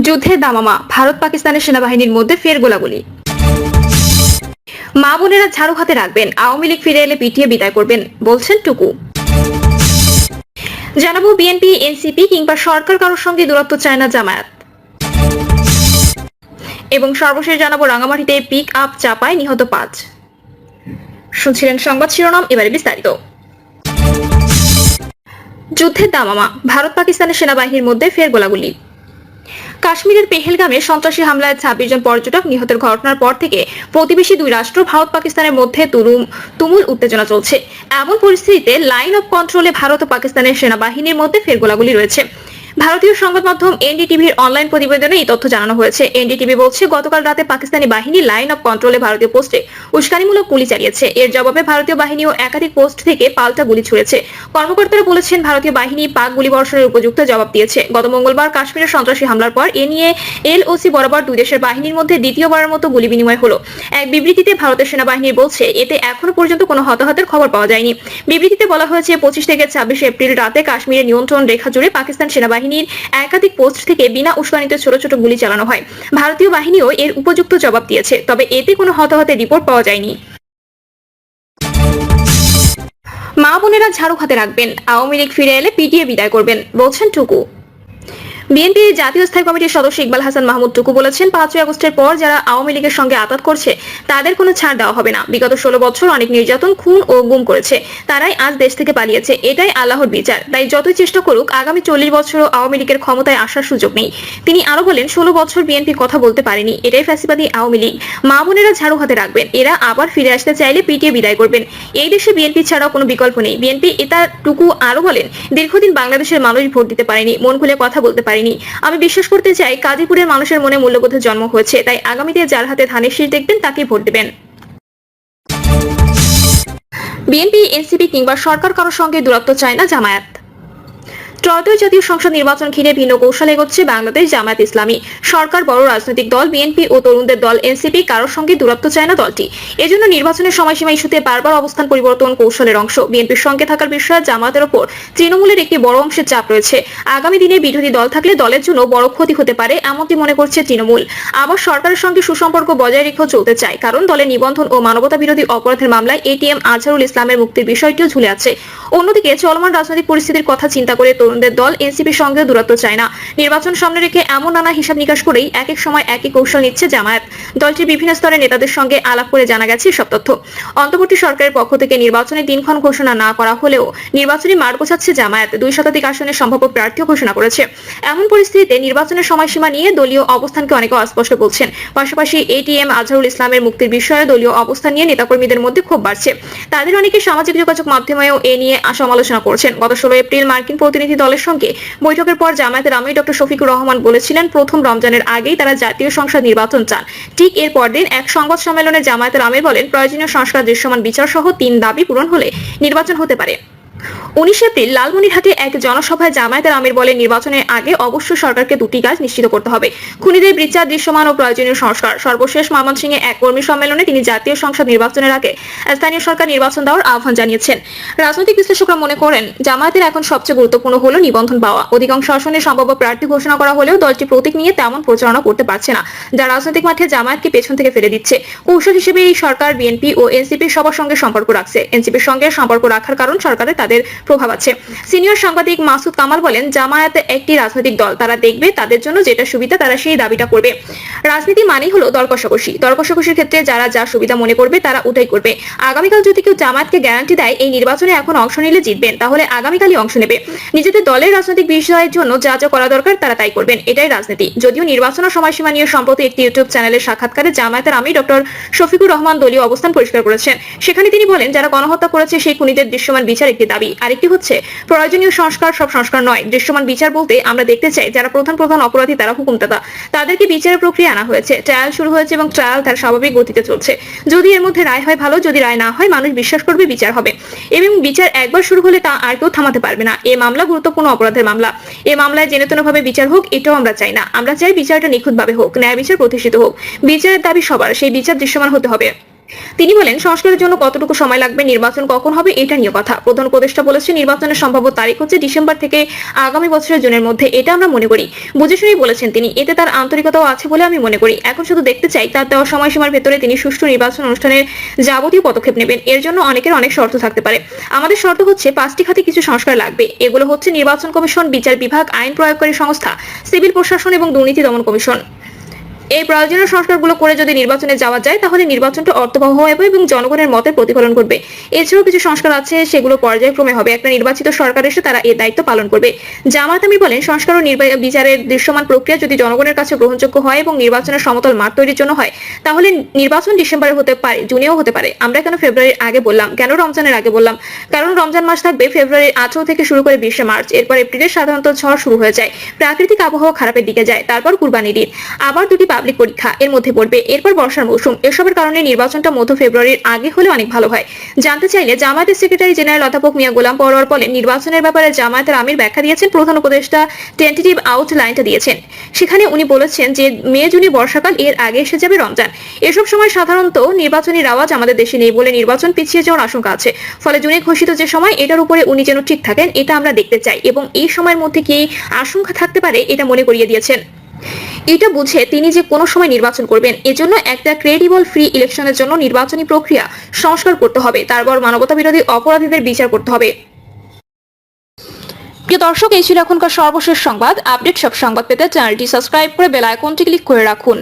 যুদ্ধের দামামা, ভারত পাকিস্তানের সেনাবাহিনীর মধ্যে ফের গোলাগুলি। মা বোনেরা ঝাড়ু হাতে রাখবেন, আওয়ামী লীগ ফিরে এলে পিটিয়ে বিদায় করবেন বলছেন টুকু। জানাবো বিএনপি, এনসিপি কিংবা সরকার কারোর সঙ্গে দূরত্ব চায় না জামায়াত। এবং সর্বশেষ জানাবো রাঙামাটিতে পিক আপ চাপায় নিহত 5। শুনছিলেন সংবাদ শিরোনাম, এবারে বিস্তারিত। যুদ্ধের দামামা, ভারত পাকিস্তানের সেনাবাহিনীর মধ্যে ফের গোলাগুলি। কাশ্মীরের পেহেলগামে সন্ত্রাসী হামলায় 26 জন পর্যটক নিহতের ঘটনার পর থেকে প্রতিবেশী দুই রাষ্ট্র ভারত পাকিস্তানের মধ্যে তুমুল উত্তেজনা চলছে। এমন পরিস্থিতিতে লাইন অফ কন্ট্রোলে ভারত ও পাকিস্তানের সেনাবাহিনীর মধ্যে ফের গোলাগুলি রয়েছে। ভারতীয় সংবাদ মাধ্যম এনডিটিভির অনলাইন প্রতিবেদনে এই তথ্য জানানো হয়েছে। এনডিটিভি বলছে, গতকাল রাতে পাকিস্তানি বাহিনী লাইন অফ কন্ট্রোলে ভারতীয় পোস্টে উস্কানিমূলক গুলি চালিয়েছে। এর জবাবে ভারতীয় বাহিনীও একাধিক পোস্ট থেকে পাল্টা গুলি ছুড়েছে। কর্মকর্তারা বলেছেন, ভারতীয় বাহিনী পাক গুলিবর্ষণের উপযুক্ত জবাব দিয়েছে। গত মঙ্গলবার কাশ্মীরের সন্ত্রাসী হামলার পর এ নিয়ে এলওসি বরাবর দুই দেশের বাহিনীর মধ্যে দ্বিতীয়বারের মতো গুলি বিনিময় হলো। এক বিবৃতিতে ভারতের সেনাবাহিনী বলছে, এতে এখনো পর্যন্ত কোনো হতাহতের খবর পাওয়া যায়নি। বিবৃতিতে বলা হয়েছে, 25 থেকে 26 এপ্রিল রাতে কাশ্মীরের নিয়ন্ত্রণ রেখা জুড়ে পাকিস্তান সেনাবাহিনীর একাধিক পোস্ট থেকে বিনা উস্কানিতে ছোট ছোট গুলি চালানো হয়। ভারতীয় বাহিনীও এর উপযুক্ত জবাব দিয়েছে, তবে এতে কোনো হতাহতের রিপোর্ট পাওয়া যায়নি। মা বোনেরা ঝাড়ু হাতে রাখবেন, আওয়ামী লীগ ফিরে এলে পিটিয়ে বিদায় করবেন বলছেন টুকু। বিএনপি জাতীয় স্থায়ী কমিটির সদস্য ইকবাল হাসান মাহমুদ টুকু বলেছেন, 5ই আগস্টের পর যারা আওয়ামী লীগের সঙ্গে আঁতাত করছে তাদের কোনো ছাড় দেওয়া হবে না। বিগত 16 বছর অনেক নির্যাতন, খুন ও গুম করেছে, তারাই আজ দেশ থেকে পালিয়েছে। এটাই আল্লাহর বিচার। তাই যতই চেষ্টা করুক, আগামী 40 বছরও আওয়ামী লীগের ক্ষমতায় আসার সুযোগ নেই। তিনি আরো বলেন, 16 বছর বিএনপি কথা বলতে পারেনি, এটাই ফ্যাসিবাদী আওয়ামী লীগ। মা বোনেরা ঝাড়ু হাতে রাখবেন, এরা আবার ফিরে আসতে চাইলে পিটিয়ে বিদায় করবেন। এই দেশে বিএনপি ছাড়াও কোনো বিকল্প নেই। বিএনপি এটা টুকু আরো বলেন, দীর্ঘদিন বাংলাদেশের মানুষ ভোট দিতে পারেনি, মন খুলে কথা বলতে পারেনি। আমি বিশ্বাস করতে চাই, গাজীপুরের মানুষের মনে মূল্যবোধের জন্ম হয়েছে, তাই আগামীতে যার হাতে ধানের শীষ দেখবেন তাকেই ভোট দেবেন। বিএনপি, এনসিপি কিংবা সরকার কারোর সঙ্গে দূরত্ব চায় না জামায়াত। ত্রয়োদশ জাতীয় সংসদ নির্বাচন ঘিরে ভিন্ন কৌশলে এগোচ্ছে বাংলাদেশ জামায়াত ইসলামী। সরকার, বড় রাজনৈতিক দল বিএনপি ও তরুণদের দল এনসিপি কারোর সঙ্গে দূরত্ব চায় না দলটি। এজন্য নির্বাচনের সময়সীমা ইস্যুতে বারবার অবস্থান পরিবর্তন কৌশলের অংশ। বিএনপির সঙ্গে থাকার বিষয়ে জামায়াতের ওপর তৃণমূলের একটি বড় অংশের চাপ রয়েছে। আগামী দিনে বিরোধী দল থাকলে দলের জন্য বড় ক্ষতি হতে পারে, এমনটি মনে করছে তৃণমূল। আবার সরকারের সঙ্গে সুসম্পর্ক বজায় রেখেও চলতে চায়, কারণ দলের নিবন্ধন ও মানবতা বিরোধী অপরাধের মামলায় এটিএম আজহারুল ইসলামের মুক্তির বিষয়টিও ঝুলে আছে। অন্যদিকে চলমান রাজনৈতিক পরিস্থিতির কথা চিন্তা করে তরুণদের দল এনসিপির সঙ্গে দূরত্ব চায় না। নির্বাচন সামনে রেখে এমন নানা হিসাব নিকাশ করেই এক এক সময় একই কৌশল নিচ্ছে জামায়াত। দলটির বিভিন্ন স্তরের নেতাদের সঙ্গে আলাপ করে জানা গেছে সব তথ্য। অন্তর্বর্তী সরকারের পক্ষ থেকে নির্বাচনের দিনক্ষণ ঘোষণা না করা হলেও নির্বাচনী মাঠ গোছাচ্ছে জামায়াত। 2 শতাধিক আসনের সম্ভাব্য প্রার্থীও ঘোষণা করেছে। এমন পরিস্থিতিতে নির্বাচনের সময়সীমা নিয়ে দলীয় অবস্থানকে অনেকে অস্পষ্ট বলছেন। পাশাপাশি এটিএম আজহারুল ইসলামের মুক্তির বিষয়ে দলীয় অবস্থান নিয়ে নেতাকর্মীদের মধ্যে ক্ষোভ বাড়ছে। তাদের অনেকে সামাজিক যোগাযোগ মাধ্যমেও এ নিয়ে সমালোচনা করছেন। গত 16 এপ্রিল মার্কিন প্রতিনিধি দলের সঙ্গে বৈঠকের পর জামায়াতের আমির ডক্টর শফিকুর রহমান বলেছিলেন, প্রথম রমজানের আগেই তারা জাতীয় সংসদ নির্বাচন চান। ঠিক এর পরদিন এক সংবাদ সম্মেলনে জামায়াতের আমির বলেন, প্রয়োজনীয় সংস্কার, দৃশ্যমান বিচার সহ 3 দাবি পূরণ হলে নির্বাচন হতে পারে। 19 এপ্রিল লালমনিরহাটে এক জনসভায় জামায়াতের আমির বলেন, নির্বাচনের আগে অবশ্যই সরকারকে 2টি কাজ নিশ্চিত করতে হবে: খুনিদের বিচার, দৃশ্যমান ও প্রয়োজনীয় সংস্কার। সর্বশেষ ময়মনসিংহে এক কর্মী সম্মেলনে তিনি জাতীয় সংসদ নির্বাচনের আগে স্থানীয় সরকার নির্বাচন দেওয়ার আহ্বান জানিয়েছেন। রাজনৈতিক বিশ্লেষকরা মনে করেন, জামায়াতের এখন সবচেয়ে গুরুত্বপূর্ণ হলো নিবন্ধন পাওয়া। অধিকাংশ আসনে সম্ভাব্য প্রার্থী ঘোষণা করা হলেও দলটি প্রতীক নিয়ে তেমন প্রচারণা করতে পারছে না, যা রাজনৈতিক মাঠে জামায়াতকে পেছন থেকে ফেলে দিচ্ছে। কৌশল হিসেবে এই সরকার বিএনপি ও এনসিপির সবার সঙ্গে সম্পর্ক রাখছে। এনসিপির সঙ্গে সম্পর্ক রাখার কারণ সরকারে তাদের প্রভাব আছে। সিনিয়র সাংবাদিক মাসুদ কামাল বলেন, জামায়াত একটি রাজনৈতিক দল, তারা দেখবে তাদের জন্য যেটা সুবিধা তারা সেই দাবিটা করবে। রাজনীতি মানেই হলো দর কষাকষি। দর কষাকষির ক্ষেত্রে যারা যা সুবিধা মনে করবে তারা ওটাই করবে। আগামীকাল যদি কেউ জামায়াতকে গ্যারান্টি দেয় এই নির্বাচনে এখন অংশ নিলে জিতবেন, তাহলে আগামীকালই অংশ নেবে। নিজেদের দলের রাজনৈতিক বিষয়ের জন্য যা যা করা দরকার তারা তাই করবেন, এটাই রাজনীতি। যদিও নির্বাচন ও সময়সীমা নিয়ে সম্প্রতি একটি ইউটিউব চ্যানেলের সাক্ষাৎকারে জামায়াতের আমির ডক্টর শফিকুর রহমান দলীয় অবস্থান পরিষ্কার করেছেন। সেখানে তিনি বলেন, যারা গণহত্যা করেছে সেই খুনিদের দৃশ্যমান বিচার একটি দাবি, আরেকটি হচ্ছে প্রয়োজনীয় সংস্কার। সব সংস্কার নয়। দৃশ্যমান বিচার বলতে আমরা দেখতে চাই যারা প্রধান অপরাধী, তারা হুকুমদাতা, তাদেরকে বিচারের প্রক্রিয়া আনা হয়েছে। ট্রায়াল শুরু হয়েছে এবং ট্রায়াল তার স্বাভাবিক গতিতে চলছে। যদি এর মধ্যে রায় হয় ভালো, যদি রায় না হয় মানুষ বিশ্বাস করবে বিচার হবে, এবং বিচার একবার শুরু হলে তা আর কেউ থামাতে পারবে না। এই মামলা গুরুত্বপূর্ণ অপরাধের মামলা। এই মামলায় জেনেতনভাবে বিচার হোক, এটাও আমরা চাই না। আমরা চাই বিচারটা নিখুঁতভাবে হোক, ন্যায় বিচার প্রতিষ্ঠিত হোক। বিচারের দাবি সবার, সেই বিচার দৃশ্যমান হতে হবে। তিনি বলেন, সংস্কারের জন্য কতটুকু সময় লাগবে, নির্বাচন কখন হবে এটা নিয়ে কথা। প্রধান উপদেষ্টা বলেছেন, নির্বাচনের সম্ভাব্য তারিখ হচ্ছে ডিসেম্বর থেকে আগামী বছরের জুনের মধ্যে। এটা আমরা মনে করি। বুঝে শুনেই বলেছেন তিনি। এতে তার আন্তরিকতাও আছে বলে আমি মনে করি। এখন শুধু দেখতে চাই তার দেওয়া সময়সীমার ভেতরে তিনি সুষ্ঠু নির্বাচন অনুষ্ঠানের যাবতীয় পদক্ষেপ নেবেন। এর জন্য অনেকের অনেক শর্ত থাকতে পারে। আমাদের শর্ত হচ্ছে 5টি খাতে কিছু সংস্কার লাগবে। এগুলো হচ্ছে নির্বাচন কমিশন, বিচার বিভাগ, আইন প্রয়োগকারী সংস্থা, সিভিল প্রশাসন এবং দুর্নীতি দমন কমিশন। এই প্রয়োজনীয় সংস্কারগুলো করে যদি নির্বাচনে যাওয়া যায় তাহলে নির্বাচনটা অর্থবহ হবে এবং জনগণের মতের প্রতিফলন করবে। এছাড়াও কিছু সংস্কার আছে, সেগুলো পর্যায়ক্রমে হবে। একটা নির্বাচিত সরকার এসে তারা এর দায়িত্ব পালন করবে। জামায়াত আমির বলেন, সংস্কার ও বিচারের দৃশ্যমান প্রক্রিয়া যদি জনগণের কাছে গ্রহণযোগ্য হয় এবং নির্বাচনের সমতল মাঠ তৈরির জন্য হয় তাহলে নির্বাচন ডিসেম্বরে হতে পারে, জুনেও হতে পারে। আমরা কেন ফেব্রুয়ারির আগে বললাম, কেন রমজানের আগে বললাম? কারণ রমজান মাস থাকবে ফেব্রুয়ারির 18 থেকে শুরু করে 20 মার্চ। এরপর এপ্রিলে সাধারণত ঝড় শুরু হয়ে যায়, প্রাকৃতিক আবহাওয়া খারাপের দিকে যায়। তারপর কুরবানির ঈদ, আবার 2টি পাবলিক পরীক্ষা এর মধ্যে পড়বে। এরপর বর্ষার মৌসুম। এসবের কারণে নির্বাচনটা মধ্য ফেব্রুয়ারির আগে হলে অনেক ভালো হয়। জানতে চাইলে জামায়াতের সেক্রেটারি জেনারেল অধ্যাপক মিয়া গোলাম পরোয়ার বলেন, নির্বাচনের ব্যাপারে জামায়াতের আমির ব্যাখ্যা দিয়েছেন, প্রধান উপদেষ্টা টেন্টেটিভ আউটলাইনটা দিয়েছেন। সেখানে উনি বলেছেন যে মে জুনে বর্ষাকাল, এর আগে এসে যাবে রমজান। এসব সময় সাধারণত নির্বাচনী রাওয়াজ আমাদের দেশে নেই বলে নির্বাচন পিছিয়ে যাওয়ার আশঙ্কা আছে। ফলে জুনে ঘোষিত যে সময়, এটার উপরে উনি যেন ঠিক থাকেন এটা আমরা দেখতে চাই এবং এই সময়ের মধ্যে কি আশঙ্কা থাকতে পারে এটা মনে করিয়ে দিয়েছেন। এটা বুঝে তিনি যে কোনো সময় নির্বাচন করবেন। এজন্য একটা ক্রেডিবল ফ্রি ইলেকশনের জন্য নির্বাচনী প্রক্রিয়া সংস্কার করতে হবে। তারপর মানবতা বিরোধী অপরাধীদের বিচার করতে হবে। প্রিয় দর্শক, এই ছিল এখনকার সর্বশেষ সংবাদ। আপডেট সব সংবাদ পেতে চ্যানেলটি সাবস্ক্রাইব করে বেল আইকনটি ক্লিক করে রাখুন।